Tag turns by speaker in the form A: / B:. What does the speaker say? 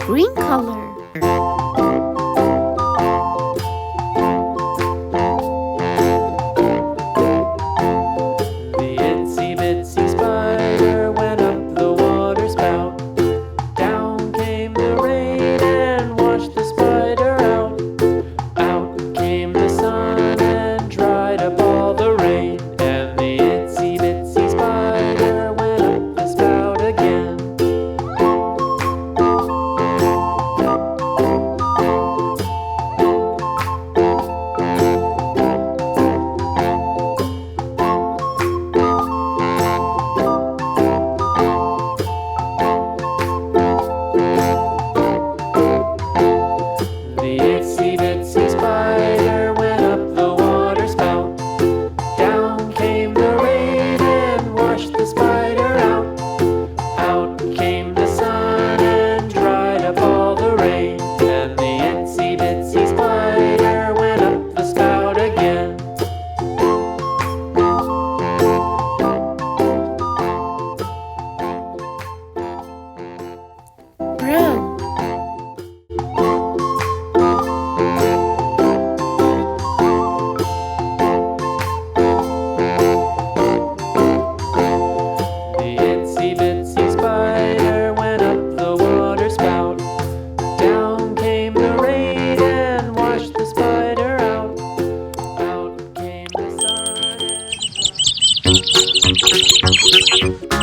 A: green color.
B: The itsy bitsy spider went up the water spout. Down came the rain and washed the spider out. Out came the sun and dried up all the rain. And the itsy bitsy spider went up the spout again. The itsy bitsy spider went up the water spout. Down came the rain and washed the spider out. Out came the sun and dried up all the rain. And the itsy bitsy spider went up the spout again.
A: Brown.
B: The itsy bitsy spider went up the water spout. Down came the rain and washed the spider out. Out came the sun and